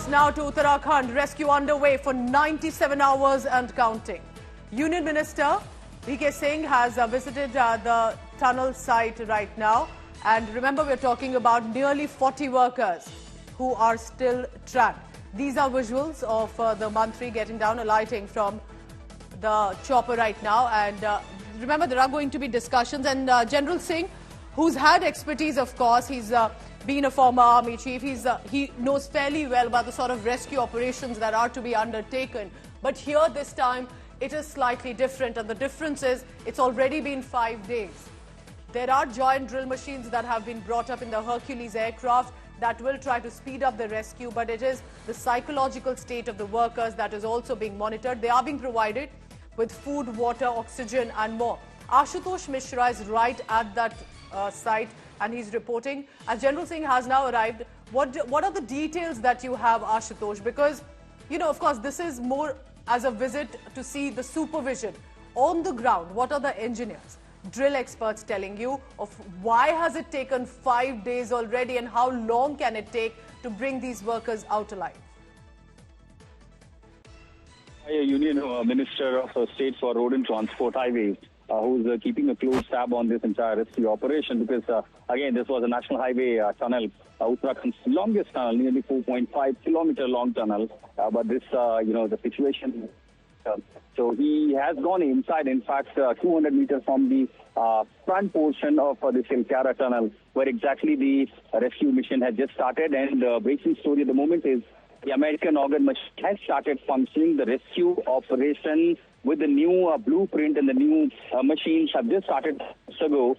Now to Uttarakhand, rescue underway for 97 hours and counting. Union Minister V.K. Singh has visited the tunnel site right now. And remember, we're talking about nearly 40 workers who are still trapped. These are visuals of the Mantri getting down, alighting from the chopper right now. And remember, there are going to be discussions. And General Singh, who's had expertise, of course, he's been a former army chief. He knows fairly well about the sort of rescue operations that are to be undertaken. But here this time, it is slightly different. And the difference is it's already been 5 days. There are giant drill machines that have been brought up in the Hercules aircraft that will try to speed up the rescue. But it is the psychological state of the workers that is also being monitored. They are being provided with food, water, oxygen and more. Ashutosh Mishra is right at that site and he's reporting. As General Singh has now arrived, what are the details that you have, Ashutosh? Because, you know, of course, this is more as a visit to see the supervision on the ground. What are the engineers, drill experts telling you of why has it taken 5 days already and how long can it take to bring these workers out alive? Union Minister of State for Road and Transport Highways, who's keeping a close tab on this entire rescue operation because, again, this was a national highway tunnel, Uttarakhand's longest tunnel, nearly 4.5 kilometer long tunnel. But this, the situation. So he has gone inside, in fact, 200 meters from the front portion of the Silkara tunnel, where exactly the rescue mission has just started. And the breaking story at the moment is the American organ machine has started functioning. The rescue operation with the new blueprint and the new machines have just started ago.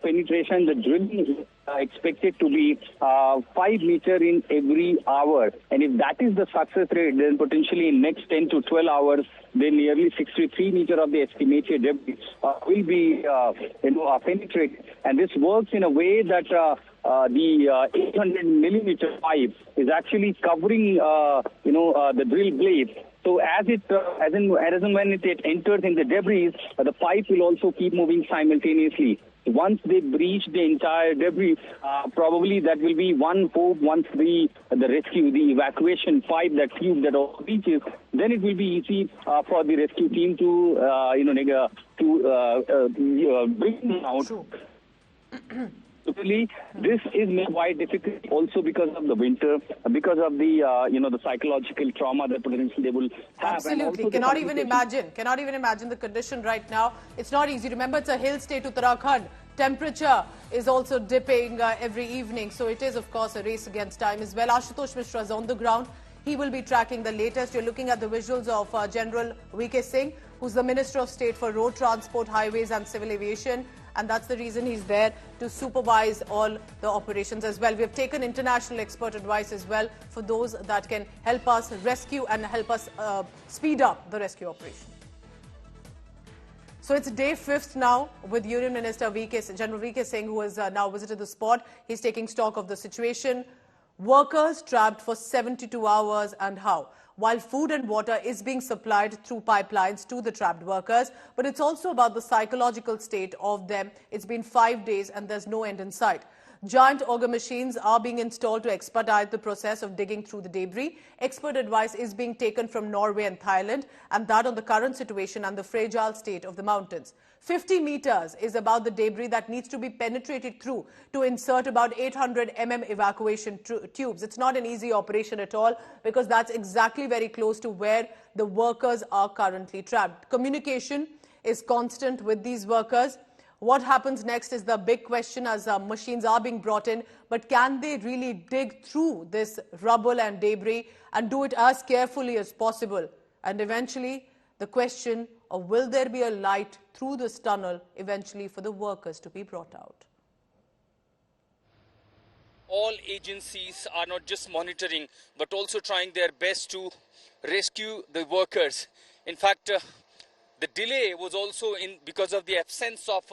Penetration, the drilling is expected to be 5 meters in every hour. And if that is the success rate, then potentially in next 10 to 12 hours, then nearly 63 meters of the estimated debris will be penetrated. And this works in a way that the 800 millimeter pipe is actually covering, the drill blade. So as and when it enters in the debris, the pipe will also keep moving simultaneously. Once they breach the entire debris, probably that will be one hope. Once the rescue, the evacuation pipe, that tube that all reaches, then it will be easy for the rescue team to bring them out. True. Actually, this is made quite difficult also because of the winter, because of the the psychological trauma that potentially they will have. Absolutely, cannot even imagine the condition right now. It's not easy. Remember, it's a hill state, Uttarakhand. Temperature is also dipping every evening, so it is, of course, a race against time as well. Ashutosh Mishra is on the ground. He will be tracking the latest. You're looking at the visuals of General V.K. Singh, who's the Minister of State for Road Transport, Highways and Civil Aviation. And that's the reason he's there to supervise all the operations as well. We have taken international expert advice as well for those that can help us rescue and help us speed up the rescue operation. So it's day 5th now with Union Minister General V.K. Singh, who has now visited the spot. He's taking stock of the situation. Workers trapped for 72 hours and how? While food and water is being supplied through pipelines to the trapped workers, but it's also about the psychological state of them. It's been 5 days and there's no end in sight. Giant auger machines are being installed to expedite the process of digging through the debris. Expert advice is being taken from Norway and Thailand, and that on the current situation and the fragile state of the mountains. 50 meters is about the debris that needs to be penetrated through to insert about 800 evacuation tubes. It's not an easy operation at all because that's exactly very close to where the workers are currently trapped. Communication is constant with these workers. What happens next is the big question as machines are being brought in. But can they really dig through this rubble and debris and do it as carefully as possible? And eventually, the question of will there be a light through this tunnel eventually for the workers to be brought out? All agencies are not just monitoring, but also trying their best to rescue the workers. In fact, the delay was also because of the absence of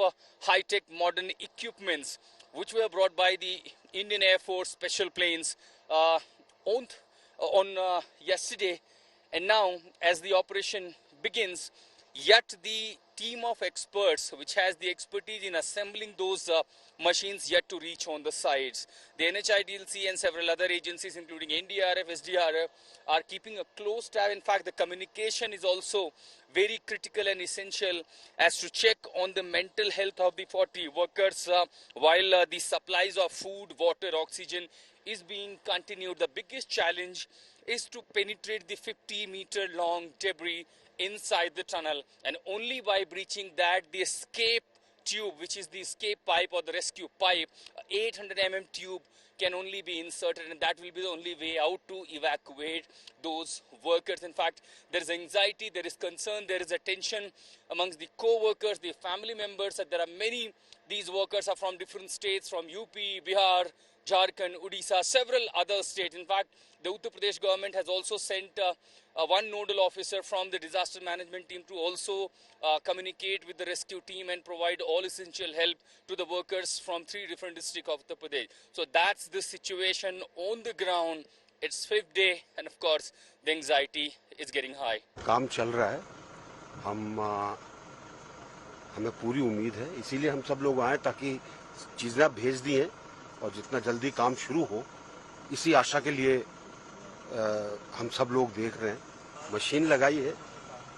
high-tech modern equipments, which were brought by the Indian Air Force special planes on yesterday. And now, as the operation begins, Yet the team of experts, which has the expertise in assembling those machines, yet to reach on the sites. The NHIDLC and several other agencies, including NDRF, SDRF, are keeping a close tab. In fact, the communication is also very critical and essential as to check on the mental health of the 40 workers while the supplies of food, water, oxygen is being continued. The biggest challenge is to penetrate the 50-meter long debris inside the tunnel, and only by breaching that, the escape tube, which is the escape pipe or the rescue pipe, 800 tube can only be inserted, and that will be the only way out to evacuate those workers. In fact, there is anxiety, there is concern, there is a tension amongst the co-workers, the family members, that there are many. These workers are from different states, from UP, Bihar, Jharkhand, Odisha, several other states. In fact, the Uttar Pradesh government has also sent one nodal officer from the disaster management team to also communicate with the rescue team and provide all essential help to the workers from 3 different districts of Uttar Pradesh. So that's the situation on the ground. It's 5th day, and of course, the anxiety is getting high. काम चल रहा है, हमें पूरी उम्मीद है, इसीलिए हम सब लोग आए ताकि चीजें भेज दी हैं और जितना जल्दी काम शुरू हो, इसी आशा के लिए हम सब लोग देख रहे हैं। मशीन लगाई है,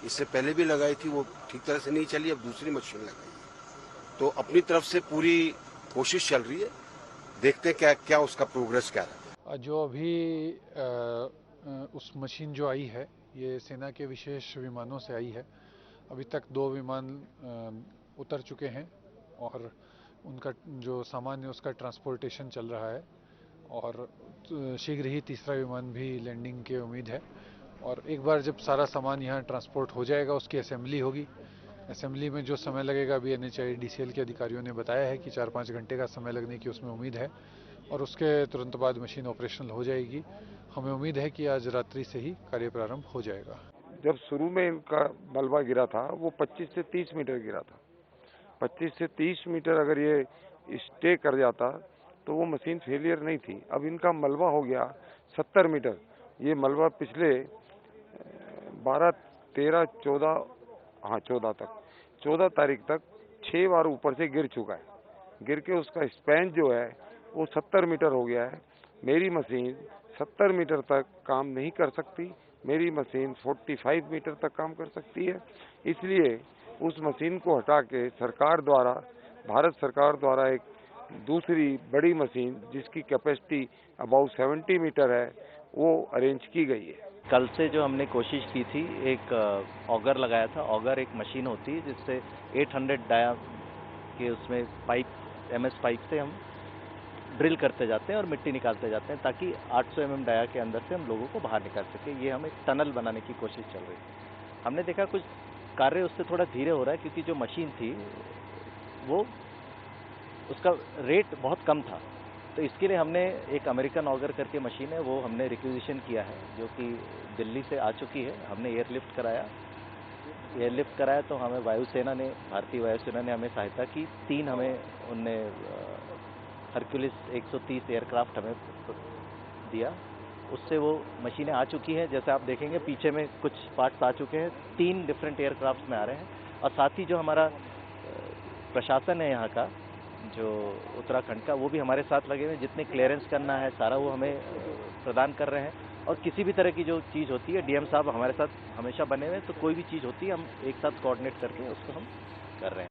इससे पहले भी लगाई थी, वो ठीक तरह से नहीं चली, अब दूसरी मशीन लगाई है। तो अपनी तरफ से पूरी कोशिश चल रही है, देखते हैं क्या उसका प्रोग्रेस क्या रहा। जो अभी उस मशीन जो आई है, ये सेना के विशेष विमानों से आई है। अभी तक 2 विमान उतर चुके हैं और उनका जो सामान है उसका ट्रांसपोर्टेशन चल रहा है, और शीघ्र ही तीसरा विमान भी लैंडिंग की उम्मीद है। और एक बार जब सारा सामान यहाँ ट्रांसपोर्ट हो जाएगा, उसकी असेंबली होगी। असेंबली में जो समय लगेगा, अभी NHIDCL के अधिकारियों ने बताया है कि 4-5 घंटे का समय लगने की उसमें उम्मीद है, और उसके तुरंत बाद मशीन ऑपरेशनल हो जाएगी। हमें उम्मीद है कि आज रात्रि से ही कार्य प्रारंभ हो जाएगा। जब शुरू में इनका मलबा गिरा था, वो 25 से 30 मीटर गिरा था। 25 से 30 मीटर अगर ये स्टे कर जाता तो वो मशीन फेलियर नहीं थी। अब इनका मलबा हो गया 70 मीटर। ये मलबा पिछले 12, 13, 14 तारीख तक 6 बार ऊपर से गिर चुका है। गिर के उसका स्पैन जो है वो 70 मीटर हो गया है। मेरी मशीन 70 मीटर तक काम नहीं कर सकती, मेरी मशीन 45 मीटर तक काम कर सकती है। इसलिए उस मशीन को हटा के सरकार द्वारा, भारत सरकार द्वारा एक दूसरी बड़ी मशीन जिसकी कैपेसिटी अबाउट 70 मीटर है, वो अरेंज की गई है। कल से जो हमने कोशिश की थी, एक ऑगर लगाया था। ऑगर एक मशीन होती है जिससे 800 डाया के उसमें पाइप, MS पाइप से हम ड्रिल करते जाते हैं और मिट्टी निकालते जाते हैं, ताकि 800 mm डाया के अंदर से हम लोगों को बाहर निकाल सके। ये हम एक टनल बनाने की कोशिश चल रही है। हमने देखा कुछ कार्य उससे थोड़ा धीरे हो रहा है, क्योंकि जो मशीन थी वो उसका रेट बहुत कम था। तो इसके लिए हमने एक अमेरिकन ऑगर करके मशीन है, वो हमने रिक्विजिशन किया है, जो कि दिल्ली से आ चुकी है। हमने एयरलिफ्ट कराया तो हमें वायुसेना ने, भारतीय वायुसेना ने हमें सहायता की। 3 हमें उनने हरक्यूलिस 130 एयरक्राफ्ट हमें दिया, उससे वो मशीनें आ चुकी हैं। जैसे आप देखेंगे पीछे में कुछ पार्ट्स आ चुके हैं, 3 डिफरेंट एयरक्राफ्ट में आ रहे हैं। और साथ ही जो हमारा प्रशासन है यहाँ का, जो उत्तराखंड का, वो भी हमारे साथ लगे हुए हैं। जितने क्लियरेंस करना है सारा वो हमें प्रदान कर रहे हैं। और किसी भी तरह की जो चीज़ होती है, DM साहब हमारे साथ हमेशा बने हुए हैं, तो कोई भी चीज़ होती है हम एक साथ कोऑर्डिनेट करके उसको हम कर रहे हैं।